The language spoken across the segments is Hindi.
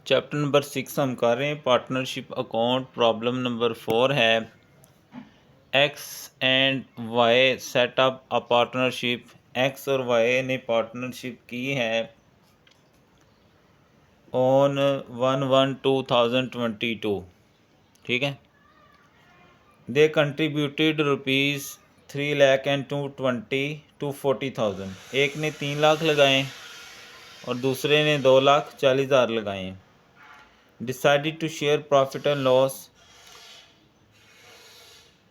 चैप्टर नंबर 6 हम कर रहे हैं पार्टनरशिप अकाउंट। प्रॉब्लम नंबर 4 है X and Y set up a partnership. X और वाई ने पार्टनरशिप की है ऑन 1/1/2022। ठीक है। They contributed ₹3,02,220 to 40,000। एक ने 3 लाख लगाए और दूसरे ने 2,40,000 लगाए। Decided to share profit and loss,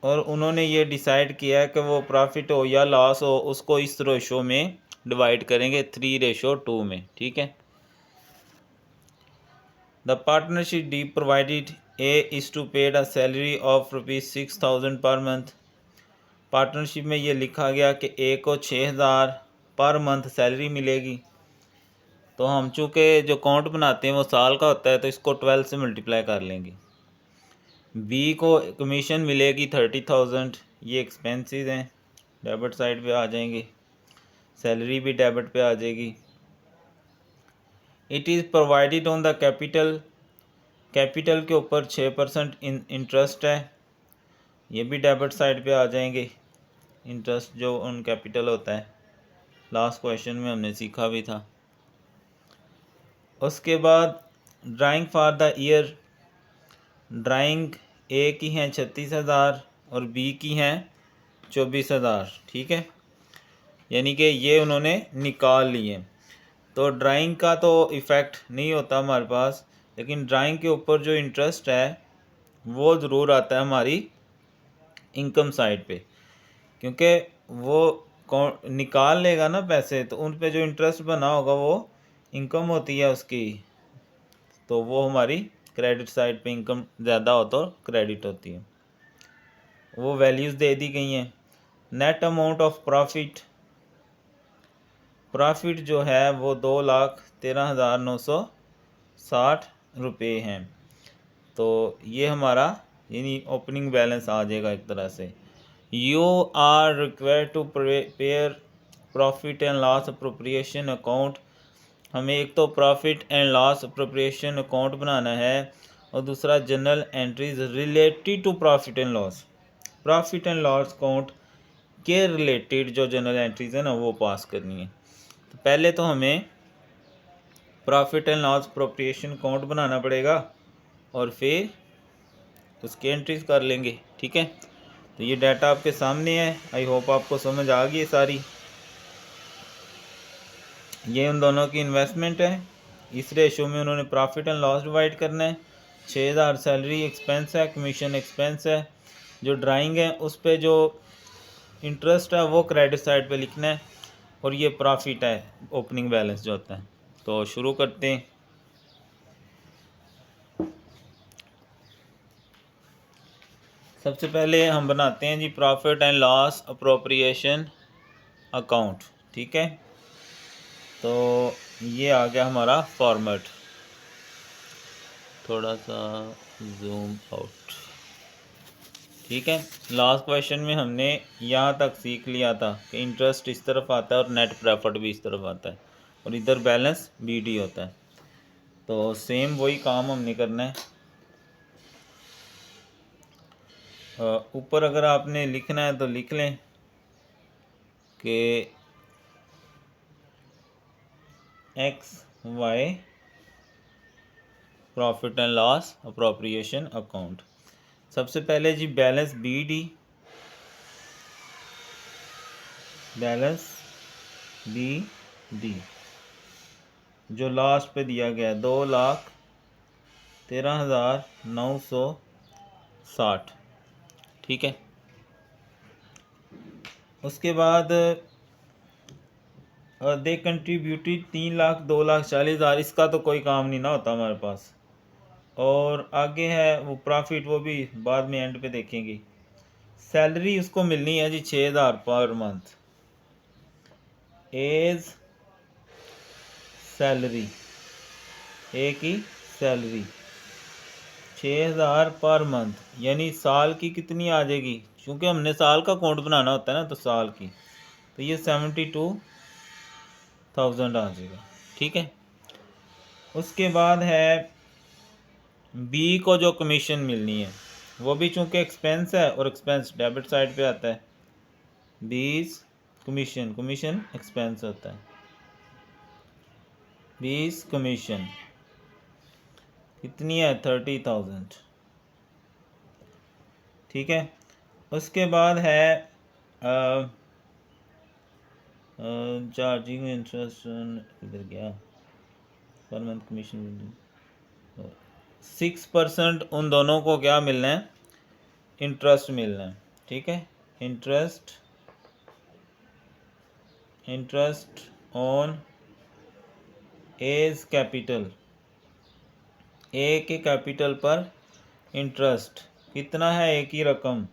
और उन्होंने ये डिसाइड किया है कि वो प्रॉफिट हो या लॉस हो उसको इस रेशो में डिवाइड करेंगे 3:2 में। ठीक है। The partnership deed provided A is to paid a salary of ₹6,000 पर मंथ। पार्टनरशिप में ये लिखा गया कि ए को 6,000 पर मंथ सैलरी मिलेगी। तो हम चूँकि जो अकाउंट बनाते हैं वो साल का होता है तो इसको 12 से मल्टीप्लाई कर लेंगे। बी को कमीशन मिलेगी 30,000। ये एक्सपेंसेस हैं, डेबिट साइड पे आ जाएंगे। सैलरी भी डेबिट पे आ जाएगी। It is provided on the capital. Capital के ऊपर 6% इंटरेस्ट है, ये भी डेबिट साइड पे आ जाएंगे। इंटरेस्ट जो ऑन कैपिटल होता है, लास्ट क्वेश्चन में हमने सीखा भी था। उसके बाद drawing for the year. Drawing ए की हैं 36,000 और बी की हैं 24,000। ठीक है, यानी कि ये उन्होंने निकाल लिए। तो ड्राइंग का तो इफ़ेक्ट नहीं होता हमारे पास, लेकिन ड्राइंग के ऊपर जो इंटरेस्ट है वो ज़रूर आता है हमारी इनकम साइड पे, क्योंकि वो निकाल लेगा ना पैसे, तो उन पे जो इंटरेस्ट बना होगा वो इनकम होती है उसकी। तो वो हमारी क्रेडिट साइड पे इनकम ज़्यादा हो तो क्रेडिट होती है। वो वैल्यूज़ दे दी गई हैं। Net amount of profit. Profit जो है वो 2,13,960 रुपये हैं। तो ये हमारा यानी ओपनिंग बैलेंस आ जाएगा एक तरह से। You are required to prepare profit and loss appropriation account. हमें एक तो profit and loss appropriation account बनाना है और दूसरा journal entries related to profit and loss. Profit and loss account के रिलेटेड जो जनरल एंट्रीज है ना वो पास करनी है। तो पहले तो हमें profit and loss appropriation account बनाना पड़ेगा और फिर उसकी एंट्रीज कर लेंगे। ठीक है। तो ये डाटा आपके सामने है, आई होप आपको समझ आ गई सारी। ये उन दोनों की इन्वेस्टमेंट है। इस रेशो में उन्होंने प्रॉफिट एंड लॉस डिवाइड करना है। 6,000 सैलरी एक्सपेंस है, कमीशन एक्सपेंस है। जो ड्राइंग है उस पर जो इंटरेस्ट है वो क्रेडिट साइड पे लिखना है, और ये प्रॉफिट है ओपनिंग बैलेंस जो होता है। तो शुरू करते हैं। सबसे पहले हम बनाते हैं जी profit and loss appropriation account. ठीक है। तो ये आ गया हमारा फॉर्मेट, थोड़ा सा जूम आउट। ठीक है। लास्ट क्वेश्चन में हमने यहाँ तक सीख लिया था कि इंटरेस्ट इस तरफ आता है और नेट प्रॉफिट भी इस तरफ आता है, और इधर बैलेंस बीडी होता है। तो सेम वही काम हमने करना है। ऊपर अगर आपने लिखना है तो लिख लें कि X Y profit and loss appropriation account. सबसे पहले जी बैलेंस बीडी, बैलेंस बीडी जो लास्ट पे दिया गया है 2,13,960। ठीक है। उसके बाद दे कंट्रीब्यूटेड 3 लाख 2,40,000। इसका तो कोई काम नहीं ना होता हमारे पास। और आगे है वो प्रॉफिट, वो भी बाद में एंड पे देखेंगे। सैलरी उसको मिलनी है जी 6,000 पर मंथ एज सैलरी। ए की सैलरी 6,000 पर मंथ, यानी साल की कितनी आ जाएगी, क्योंकि हमने साल का अकाउंट बनाना होता है ना, तो साल की तो ये 72,000 आ जाएगा। ठीक है। उसके बाद है बी को जो कमीशन मिलनी है वो भी चूँकि एक्सपेंस है और एक्सपेंस डेबिट साइड पे आता है, बीस कमीशन, कमीशन एक्सपेंस होता है, बीस कमीशन कितनी है 30,000। ठीक है, उसके बाद है चार्जिंग इंटरेस्ट इधर गया, पर मंथ कमीशन 6% उन दोनों को क्या मिलना है, इंटरेस्ट मिलना है। ठीक है, interest, interest on A's capital, A के कैपिटल पर इंटरेस्ट कितना है, ए की रकम,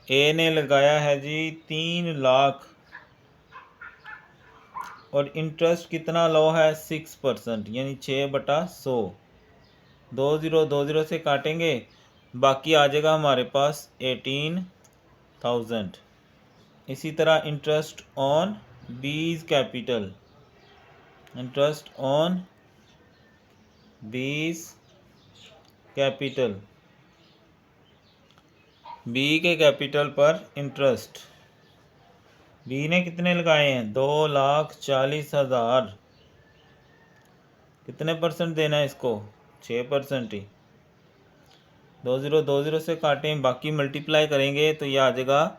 ए ने लगाया है जी 3 लाख और इंटरेस्ट कितना लो है 6%, यानी 6/100, 20 से काटेंगे, बाकी आ जाएगा हमारे पास 18,000। इसी तरह interest on B's capital, interest on B's capital, B के कैपिटल पर इंटरेस्ट, बी ने कितने लगाए हैं 2,40,000, कितने परसेंट देना है इसको, 6% ही, 20 से काटें, बाकी मल्टीप्लाई करेंगे तो ये आ जाएगा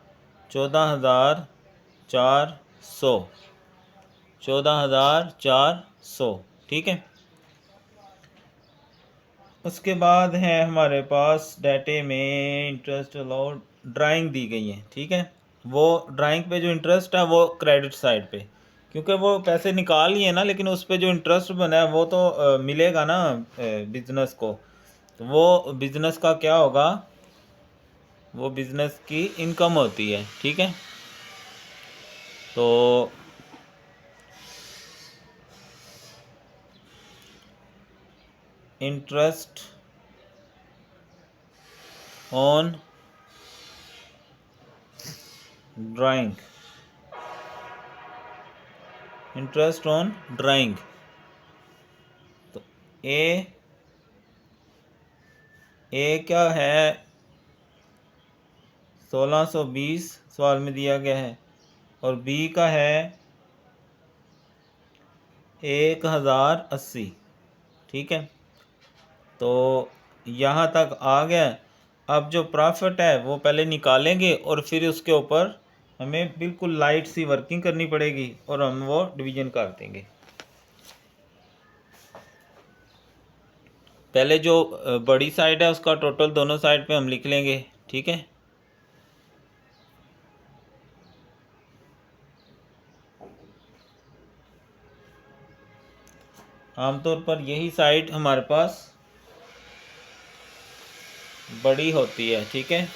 14,400, 14,400। ठीक है, उसके बाद है हमारे पास डाटे में इंटरेस्ट अलाउड, ड्राइंग दी गई है। ठीक है, वो ड्राइंग पे जो इंटरेस्ट है वो क्रेडिट साइड पे, क्योंकि वो पैसे निकाल लिए ना, लेकिन उस पर जो इंटरेस्ट बना है वो तो मिलेगा ना बिजनेस को, तो वो बिजनेस का क्या होगा, वो बिजनेस की इनकम होती है। ठीक है, तो interest on drawing, interest on drawing, तो ए क्या है 1620 सवाल में दिया गया है, और बी का है 1080। ठीक है, तो यहाँ तक आ गया। अब जो प्रॉफिट है वो पहले निकालेंगे और फिर उसके ऊपर हमें बिल्कुल लाइट सी वर्किंग करनी पड़ेगी और हम वो डिवीजन कर देंगे। पहले जो बड़ी साइड है उसका टोटल दोनों साइड पे हम लिख लेंगे। ठीक है, आमतौर पर यही साइड हमारे पास बड़ी होती है। ठीक है,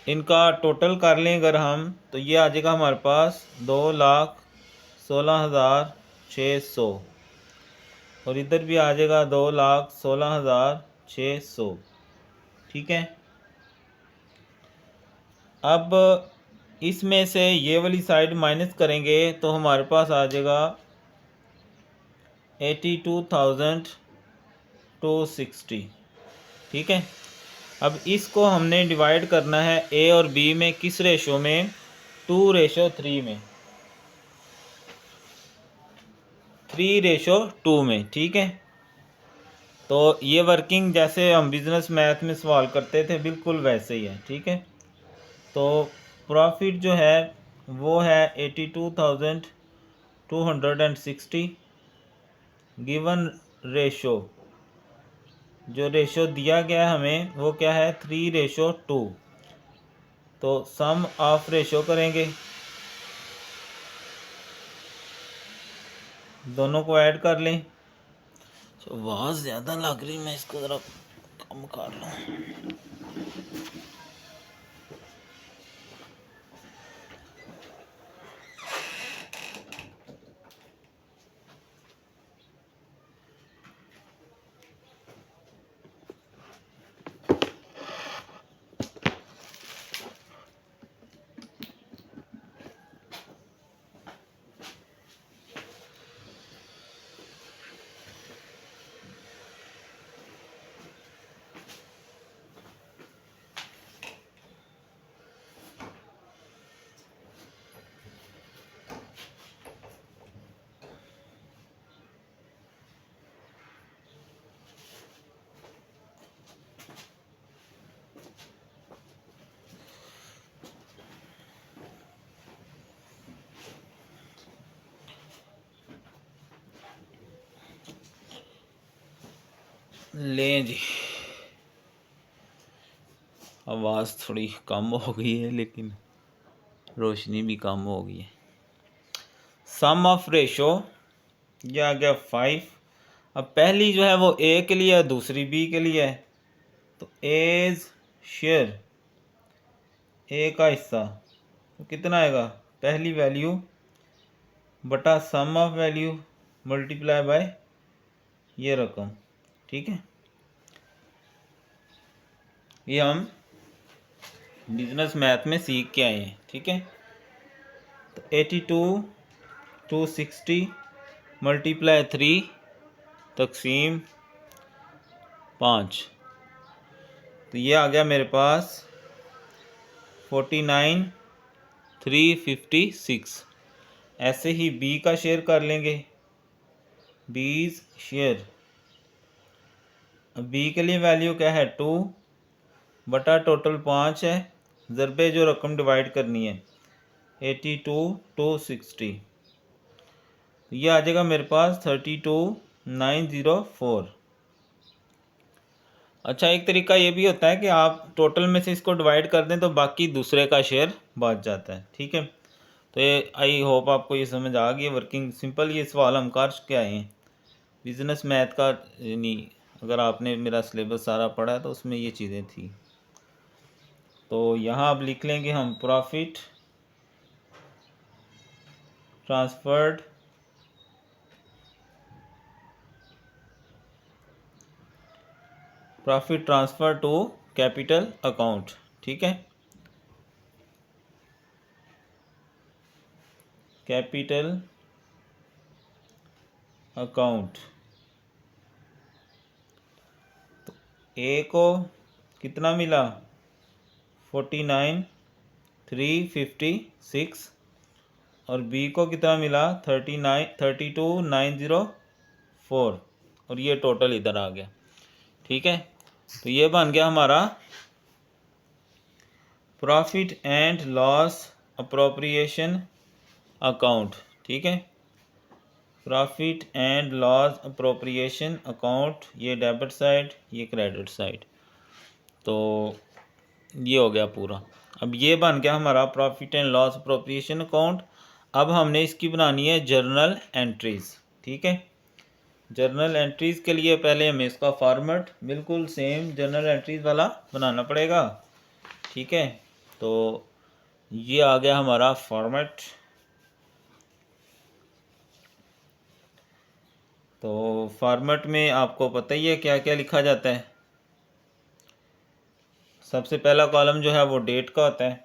इनका टोटल कर लें अगर हम, तो ये आ जाएगा हमारे पास 2,16,600, और इधर भी आ जाएगा 2,16,600। ठीक है, अब इसमें से ये वाली साइड माइनस करेंगे तो हमारे पास आ जाएगा 82,260। ठीक है, अब इसको हमने डिवाइड करना है ए और बी में, किस रेशो में, 2:3 में, 3:2 में। ठीक है, तो ये वर्किंग जैसे हम बिजनेस मैथ में सवाल करते थे बिल्कुल वैसे ही है। ठीक है, तो प्रॉफिट जो है वो है 82,260, गिवन रेशो, जो रेशो दिया गया है हमें वो क्या है 3:2, तो सम ऑफ रेशो करेंगे, दोनों को ऐड कर लें। तो आवाज़ ज़्यादा लग रही, मैं इसको ज़रा कम कर लूँ। लें जी, आवाज़ थोड़ी कम हो गई है लेकिन रोशनी भी कम हो गई है। सम ऑफ रेशो ये आ गया 5। अब पहली जो है वो ए के लिए है, दूसरी बी के लिए है। तो एज शेयर ए का हिस्सा तो कितना आएगा, पहली वैल्यू बटा सम ऑफ वैल्यू मल्टीप्लाई बाय ये रकम। ठीक है, ये हम बिजनेस मैथ में सीख के आए हैं। ठीक है, तो 82 260 मल्टीप्लाई 3 तकसीम 5, तो ये आ गया मेरे पास 49 356। ऐसे ही बी का शेयर कर लेंगे, बीज शेयर। बी के लिए वैल्यू क्या है 2 बटा टोटल 5 है, ज़रबे जो रकम डिवाइड करनी है 82 260, ये आ जाएगा मेरे पास 32904। अच्छा, एक तरीका ये भी होता है कि आप टोटल में से इसको डिवाइड कर दें तो बाकी दूसरे का शेयर बच जाता है। ठीक है, तो ये आई होप आपको ये समझ आ गई वर्किंग। सिंपल ये सवाल हम कर के आए हैं बिजनेस मैथ का, यानी अगर आपने मेरा सिलेबस सारा पढ़ा है तो उसमें ये चीज़ें थी। तो यहाँ अब लिख लेंगे हम profit transferred to capital account. ठीक है, कैपिटल अकाउंट। तो ए को कितना मिला 49 356 और बी को कितना मिला 32 904 और ये टोटल इधर आ गया। ठीक है, तो ये बन गया हमारा profit and loss appropriation account. ठीक है, profit and loss appropriation account, ये डेबिट साइड ये क्रेडिट साइड, तो ये हो गया पूरा। अब ये बन गया हमारा profit and loss appropriation account. अब हमने इसकी बनानी है जर्नल एंट्रीज। ठीक है, जर्नल एंट्रीज़ के लिए पहले हमें इसका फॉर्मेट बिल्कुल सेम जर्नल एंट्रीज़ वाला बनाना पड़ेगा। ठीक है, तो ये आ गया हमारा फॉर्मेट। तो फॉर्मेट में आपको पता ही है क्या क्या लिखा जाता है। सबसे पहला कॉलम जो है वो डेट का होता है,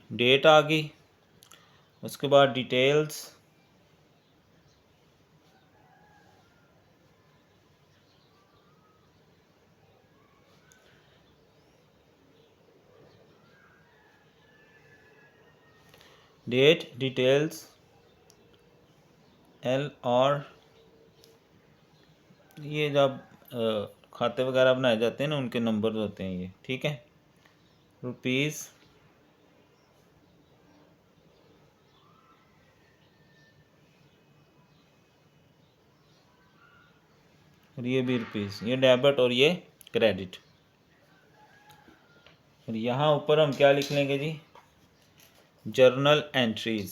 डेट आ गई। उसके बाद डिटेल्स, डेट डिटेल्स एल और ये जब खाते वगैरह बनाए जाते हैं ना उनके नंबर होते हैं ये। ठीक है, रुपीज़, और ये भी रुपीज़, ये डेबिट और ये क्रेडिट। और यहाँ ऊपर हम क्या लिख लेंगे जी, जर्नल एंट्रीज।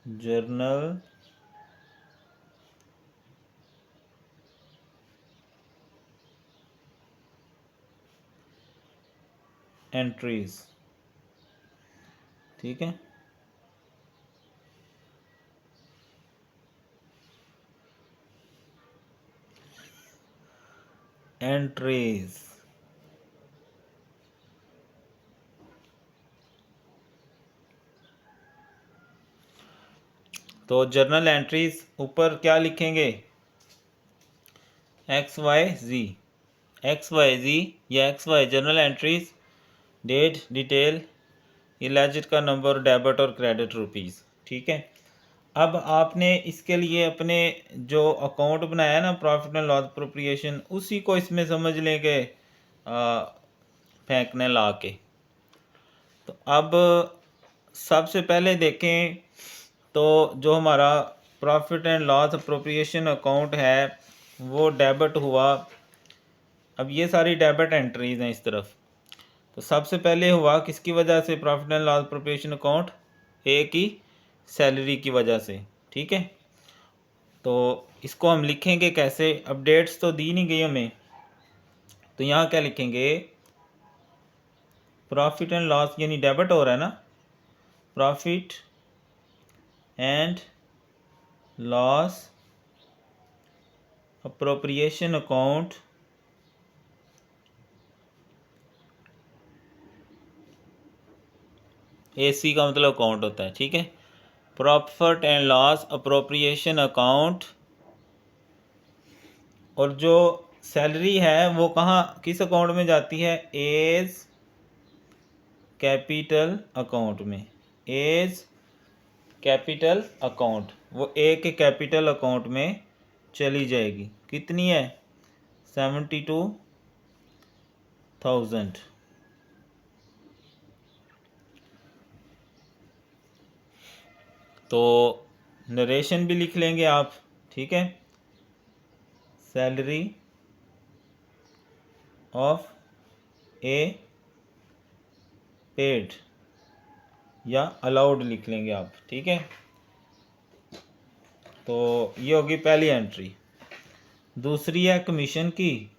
Journal entries. ठीक है, एंट्रीज। तो जर्नल एंट्रीज ऊपर क्या लिखेंगे, एक्स वाई जी, एक्स वाई जी या X Y journal entries, date detail, ये लेजर का नंबर, डेबिट और क्रेडिट रुपीज़। ठीक है, अब आपने इसके लिए अपने जो अकाउंट बनाया ना प्रॉफिट एंड लॉस अप्रोप्रिएशन, उसी को इसमें समझ लें कि फेंकने ला के। तो अब सबसे पहले देखें तो जो हमारा profit and loss appropriation account है वो डेबिट हुआ। अब ये सारी डेबिट एंट्रीज हैं इस तरफ। तो सबसे पहले हुआ किसकी वजह से profit and loss appropriation account? A की सैलरी की वजह से। ठीक है, तो इसको हम लिखेंगे कैसे? अपडेट्स तो दी नहीं गई हमें, तो यहाँ क्या लिखेंगे? प्रॉफिट एंड लॉस यानी डेबिट हो रहा है ना, profit and loss appropriation account AC का मतलब अकाउंट होता है। ठीक है, profit and loss appropriation account. और जो सैलरी है वो कहाँ किस अकाउंट में जाती है? एज कैपिटल अकाउंट में। एज कैपिटल अकाउंट, वो ए के कैपिटल अकाउंट में चली जाएगी। कितनी है? 72,000। तो नरेशन भी लिख लेंगे आप। ठीक है, सैलरी ऑफ ए पेड या अलाउड लिख लेंगे आप। ठीक है, तो ये होगी पहली एंट्री। दूसरी है कमीशन की।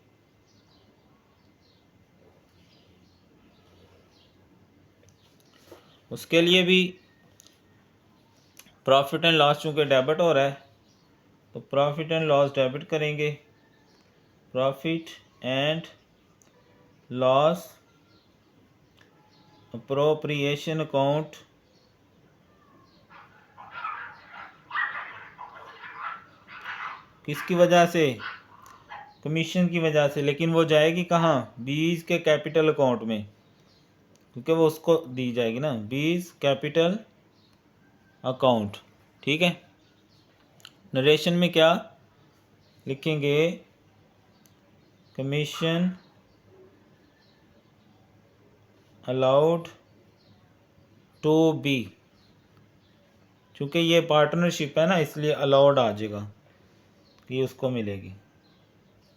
उसके लिए भी प्रॉफिट एंड लॉस चूँकि डेबिट हो रहा है तो प्रॉफिट एंड लॉस डेबिट करेंगे। Profit and loss appropriation account किसकी वजह से? कमीशन की वजह से। लेकिन वो जाएगी कहाँ? बीज के कैपिटल अकाउंट में, क्योंकि वो उसको दी जाएगी ना, बीज कैपिटल अकाउंट। ठीक है, नरेशन में क्या लिखेंगे? Commission allowed to be. चूँकि ये पार्टनरशिप है ना इसलिए अलाउड आ जाएगा कि उसको मिलेगी।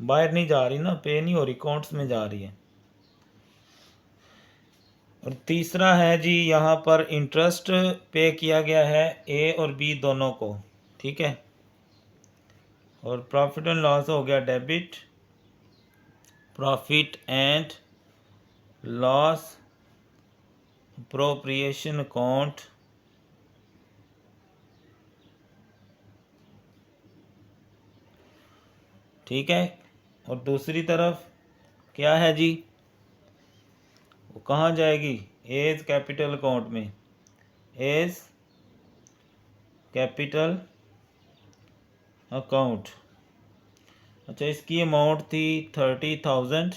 बाहर नहीं जा रही ना, पे नहीं हो रही, अकाउंट्स में जा रही है। और तीसरा है जी, यहाँ पर इंटरेस्ट पे किया गया है ए और बी दोनों को। ठीक है, और प्रॉफिट एंड लॉस हो गया debit. Profit and loss appropriation account ठीक है, और दूसरी तरफ क्या है जी? वो कहाँ जाएगी? एज कैपिटल अकाउंट में। As capital account. अच्छा, इसकी अमाउंट थी 30,000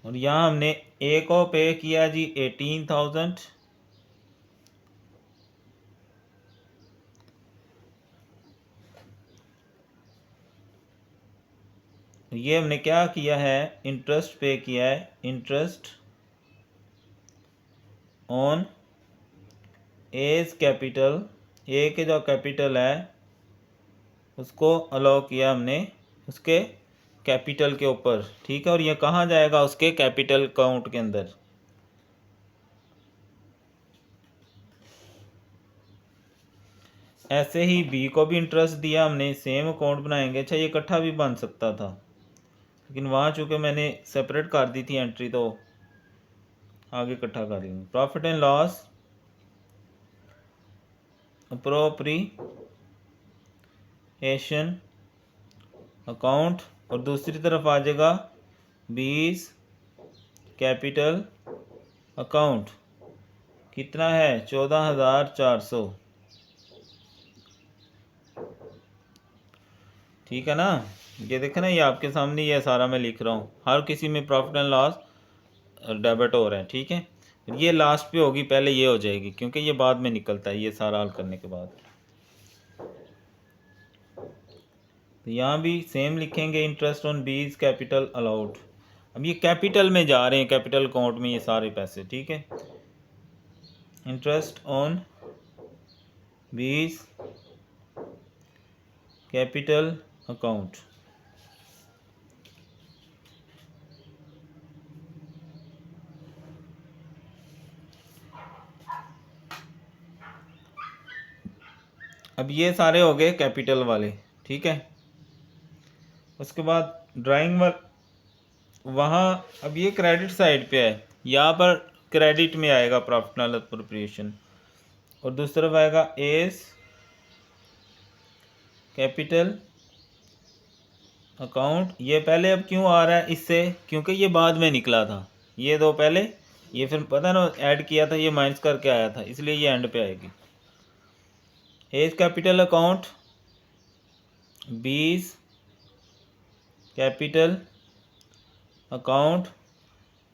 और यहाँ हमने ए को पे किया जी 18,000। ये हमने क्या किया है? इंटरेस्ट पे किया है। Interest on A's capital, A के जो कैपिटल है उसको अलाउ किया हमने उसके कैपिटल के ऊपर। ठीक है, और ये कहाँ जाएगा? उसके कैपिटल अकाउंट के अंदर। ऐसे ही बी को भी इंटरेस्ट दिया हमने, सेम अकाउंट बनाएंगे। अच्छा, ये इकट्ठा भी बन सकता था लेकिन वहाँ चूँकि मैंने सेपरेट कर दी थी एंट्री तो आगे इकट्ठा कर लेंगे। Profit and loss appropriation account, और दूसरी तरफ आ जाएगा बीस कैपिटल अकाउंट। कितना है? 14,400। ठीक है ना, ये देखें ना, ये आपके सामने ये सारा मैं लिख रहा हूँ। हर किसी में प्रॉफिट एंड लॉस डेबिट हो रहा है। ठीक है, ये लास्ट पे होगी, पहले ये हो जाएगी क्योंकि ये बाद में निकलता है, ये सारा हल करने के बाद। तो यहाँ भी सेम लिखेंगे, interest on B's capital allowed. अब ये कैपिटल में जा रहे हैं, कैपिटल अकाउंट में ये सारे पैसे, ठीक है। Interest on B's capital account. अब ये सारे हो गए कैपिटल वाले, ठीक है। उसके बाद ड्राइंग वर्क वहाँ, अब ये क्रेडिट साइड पे है, यहाँ पर क्रेडिट में आएगा प्रॉफिट एंड लॉस अप्रोप्रिएशन, और दूसरी तरफ आएगा एस कैपिटल अकाउंट। ये पहले अब क्यों आ रहा है इससे, क्योंकि ये बाद में निकला था, ये दो पहले, ये फिर पता ना ऐड किया था, ये माइनस करके आया था, इसलिए ये एंड पे आएगी। एस कैपिटल अकाउंट, बीस कैपिटल अकाउंट,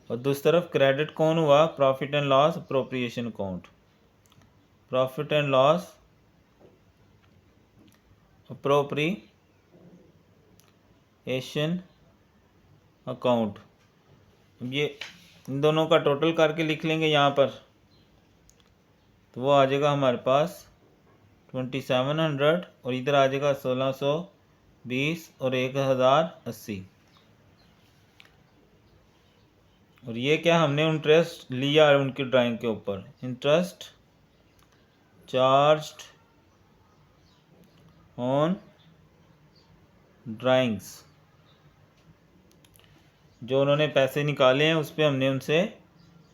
और दूसरी तरफ क्रेडिट कौन हुआ, profit and loss appropriation account. Profit and loss appropriation account. ये इन दोनों का टोटल करके लिख लेंगे यहाँ पर, तो वो आ जाएगा हमारे पास 2700, और इधर आ जाएगा 1620 और 1080। और ये क्या, हमने इंटरेस्ट लिया है उनकी ड्राइंग के ऊपर, इंटरेस्ट चार्ज्ड ऑन ड्राइंग्स, जो उन्होंने पैसे निकाले हैं उस पर हमने उनसे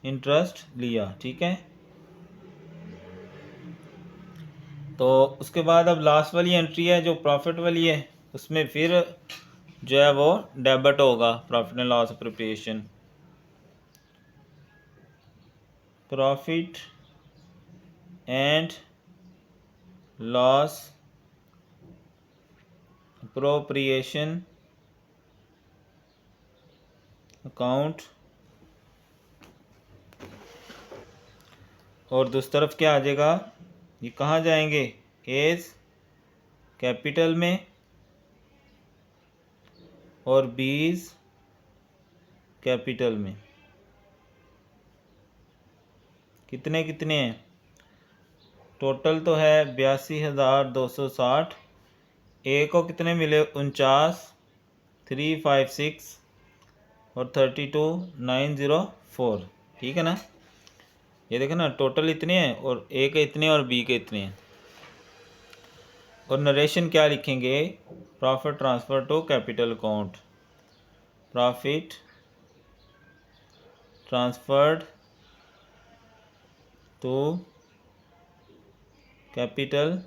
इंटरेस्ट लिया, ठीक है। तो उसके बाद अब लास्ट वाली एंट्री है जो प्रॉफिट वाली है, उसमें फिर जो है वो डेबिट होगा, profit and loss appropriation. Profit and loss appropriation account, और दूसरी तरफ क्या आ जाएगा, ये कहाँ जाएंगे, एस कैपिटल में और बीज कैपिटल में। कितने कितने हैं, टोटल तो है 82,260, ए को कितने मिले 49, 356 और 32,904, ठीक है ना। ये देखें ना, टोटल इतने हैं और ए के इतने और बी के इतने हैं। और नरेशन क्या लिखेंगे, profit transfer to capital account, profit transferred to capital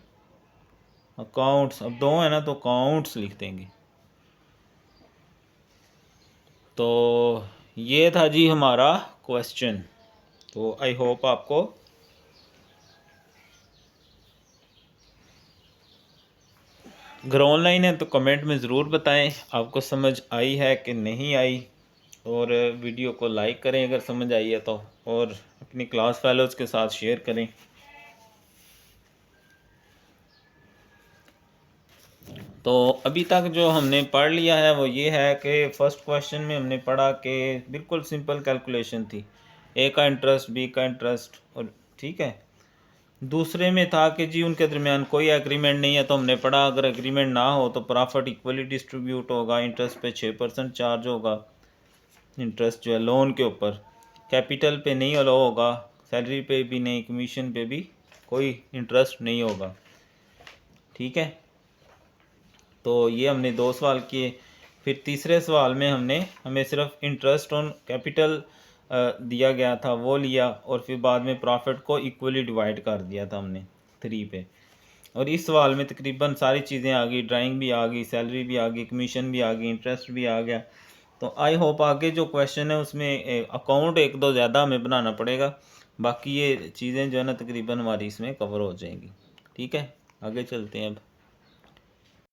accounts. अब दो है ना तो अकाउंट्स लिख देंगे। तो ये था जी हमारा क्वेश्चन। तो आई होप आपको अगर ऑनलाइन है तो कमेंट में ज़रूर बताएं आपको समझ आई है कि नहीं आई, और वीडियो को लाइक करें अगर समझ आई है तो, और अपनी क्लास फेलोज़ के साथ शेयर करें। तो अभी तक जो हमने पढ़ लिया है वो ये है कि फर्स्ट क्वेश्चन में हमने पढ़ा कि बिल्कुल सिंपल कैलकुलेशन थी, ए का इंटरेस्ट बी का इंटरेस्ट, और ठीक है। दूसरे में था कि जी उनके दरमियान कोई एग्रीमेंट नहीं है, तो हमने पढ़ा अगर एग्रीमेंट ना हो तो प्रॉफिट इक्वली डिस्ट्रीब्यूट होगा, इंटरेस्ट पे 6% चार्ज होगा, इंटरेस्ट जो है लोन के ऊपर, कैपिटल पे नहीं अलाउ होगा, सैलरी पे भी नहीं, कमीशन पे भी कोई इंटरेस्ट नहीं होगा, ठीक है। तो ये हमने 2 सवाल किए। फिर तीसरे सवाल में हमें सिर्फ इंटरेस्ट ऑन कैपिटल दिया गया था वो लिया, और फिर बाद में प्रॉफिट को इक्वली डिवाइड कर दिया था हमने 3 पे। और इस सवाल में तकरीबन सारी चीज़ें आ गई, ड्राइंग भी आ गई, सैलरी भी आ गई, कमीशन भी आ गई, इंटरेस्ट भी आ गया। तो आई होप आगे जो क्वेश्चन है उसमें अकाउंट 1-2 ज़्यादा हमें बनाना पड़ेगा, बाकी ये चीज़ें जो है ना तकरीबन हमारी इसमें कवर हो जाएंगी, ठीक है। आगे चलते हैं अब।